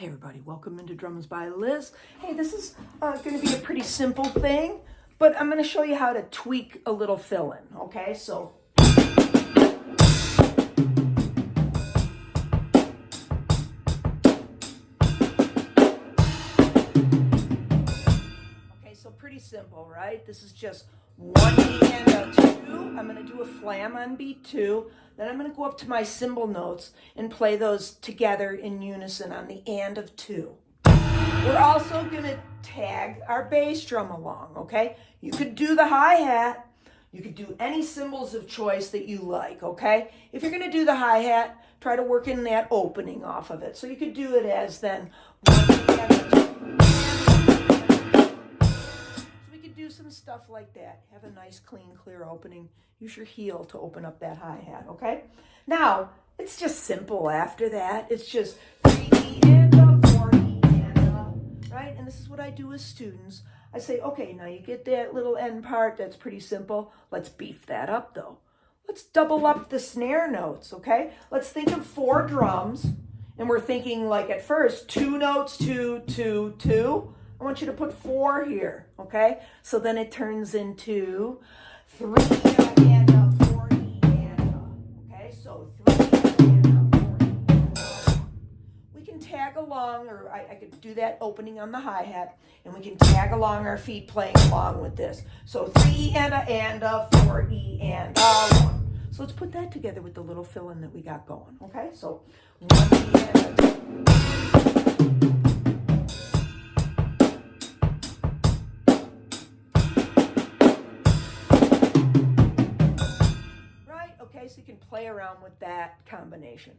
Hey everybody, welcome into Drums by Liz. Hey, this is going to be a pretty simple thing, but I'm going to show you how to tweak a little fill-in, okay? So, pretty simple, right? This is just 1 E and a 2. I'm going to do a flam on beat 2. Then I'm going to go up to my cymbal notes and play those together in unison on the and of 2. We're also going to tag our bass drum along, okay? You could do the hi-hat. You could do any cymbals of choice that you like, okay? If you're going to do the hi-hat, try to work in that opening off of it. So you could do it as then 1 E and a 2. Some stuff like that. Have a nice, clean, clear opening. Use your heel to open up that hi-hat, okay? Now, it's just simple after that. It's just 3 E and a 4 E and a, right? And this is what I do with students. I say, okay, now you get that little end part. That's pretty simple. Let's beef that up, though. Let's double up the snare notes, okay? Let's think of 4 drums, and we're thinking like at first, 2 notes, 2, 2, 2. I want you to put 4 here, okay? So then it turns into 3 and a 4 E and a, okay? So 3 and a 4 E and a. We can tag along, or I could do that opening on the hi-hat, and we can tag along our feet playing along with this. So 3 and a 4 E and a 1. So let's put that together with the little fill-in that we got going, okay? So 1 E and a 2. So you can play around with that combination.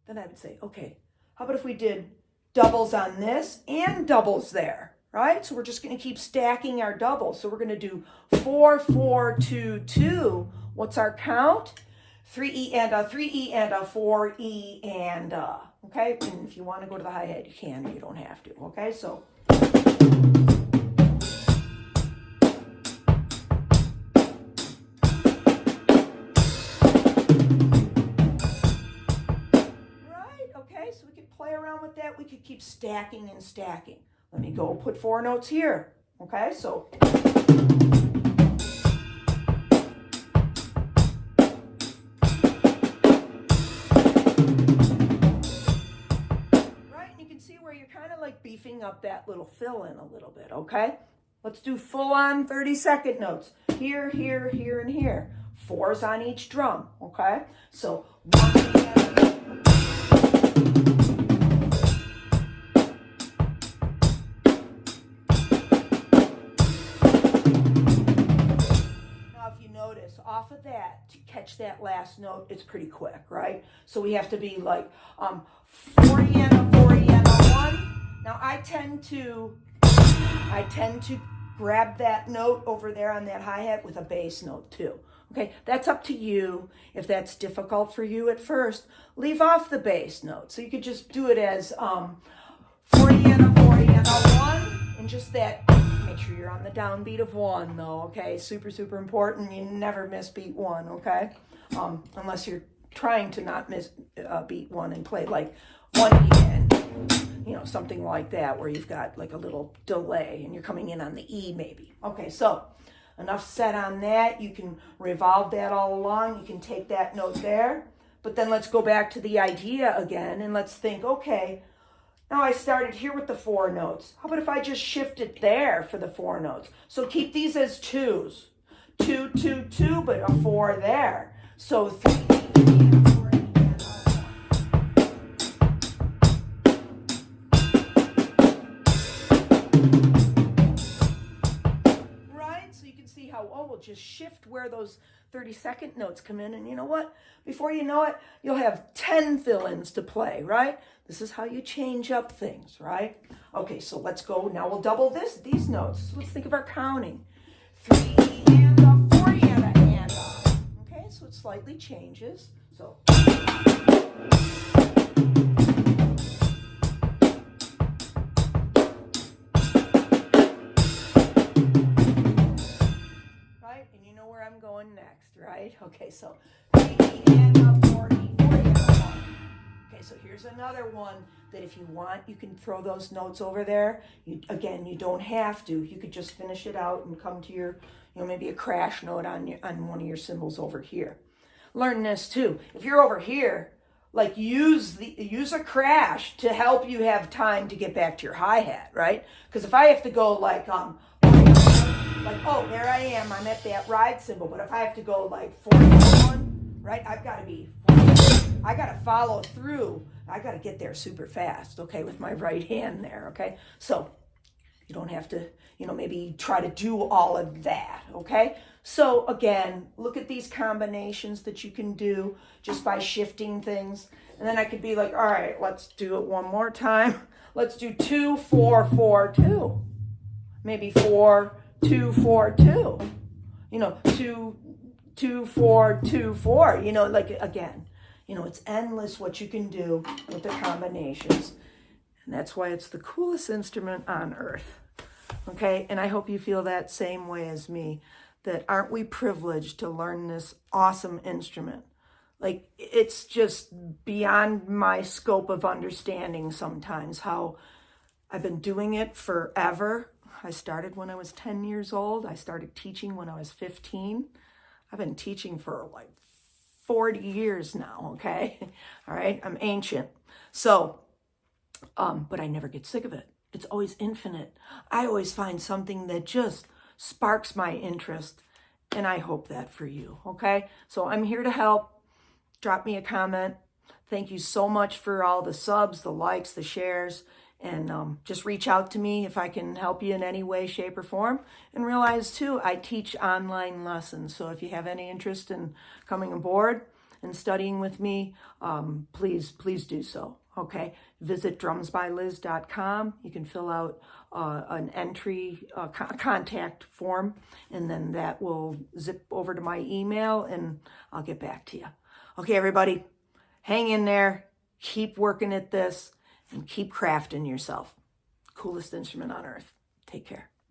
Then I would say, okay, how about if we did doubles on this and doubles there, right? So we're just going to keep stacking our doubles. So we're going to do 4, 4, 2, 2. What's our count? 3 E and a, 3 E and a, 4 E and a. Okay? And if you want to go to the hi-hat, you can. You don't have to. Okay? So. So we could play around with that. We could keep stacking and stacking. Let me go put 4 notes here. Okay, so. Right, and you can see where you're kind of like beefing up that little fill-in a little bit, okay? Let's do full-on 30-second notes. Here, here, here, and here. 4s on each drum, okay? So 1, off of that, to catch that last note, it's pretty quick, right? So we have to be like 4 E and a 4 E and a 1. Now I tend to grab that note over there on that hi-hat with a bass note too. Okay, that's up to you. If that's difficult for you at first, leave off the bass note. So you could just do it as 4 E and a 4 E and a 1, and just that. Make sure you're on the downbeat of 1 though, okay? Super, super important. You never miss beat 1, okay? Unless you're trying to not miss beat 1 and play like 1 E and, you know, something like that where you've got like a little delay and you're coming in on the E maybe. Okay, so enough said on that. You can revolve that all along. You can take that note there. But then let's go back to the idea again and let's think, okay, now I started here with the 4 notes. How about if I just shift it there for the 4 notes? So keep these as 2s. 2, 2, 2, but a 4 there. So 3, 3, and 4, and right? So you can see how, we'll just shift where those 30-second notes come in. And you know what? Before you know it, you'll have 10 fill-ins to play, right? This is how you change up things, right? Okay, so let's go. Now we'll double these notes. Let's think of our counting. 3 E and a, 4 E and a, and a. Okay, so it slightly changes. So. Right, and you know where I'm going next, right? Okay, so 3 E and a, 4 E, 4 E and a, 1. Okay, so here's another one that if you want, you can throw those notes over there. Again, you don't have to. You could just finish it out and come to your, maybe a crash note on one of your cymbals over here. Learn this too. If you're over here, like use a crash to help you have time to get back to your hi-hat, right? Because if I have to go like, oh, there I am, I'm at that ride cymbal, but if I have to go like 41, right, I've got to be 41. I got to follow through. I got to get there super fast, okay, with my right hand there, okay? So you don't have to, maybe try to do all of that, okay? So again, look at these combinations that you can do just by shifting things. And then I could be like, all right, let's do it one more time. Let's do 2, 4, 4, 2. Maybe 4, 2, 4, 2. 2, 2, 4, 2, 4. Like again, it's endless what you can do with the combinations. And that's why it's the coolest instrument on earth. Okay, and I hope you feel that same way as me, that aren't we privileged to learn this awesome instrument? Like, it's just beyond my scope of understanding sometimes how I've been doing it forever. I started when I was 10 years old. I started teaching when I was 15. I've been teaching for like 40 years now, okay? All right, I'm ancient. So, but I never get sick of it. It's always infinite. I always find something that just sparks my interest, and I hope that for you, okay? So I'm here to help. Drop me a comment. Thank you so much for all the subs, the likes, the shares, and just reach out to me if I can help you in any way, shape, or form. And realize, too, I teach online lessons, so if you have any interest in coming aboard and studying with me, please do so. Okay, visit drumsbyliz.com. You can fill out an entry contact form, and then that will zip over to my email, and I'll get back to you. Okay, everybody, hang in there, keep working at this, and keep crafting yourself. Coolest instrument on earth. Take care.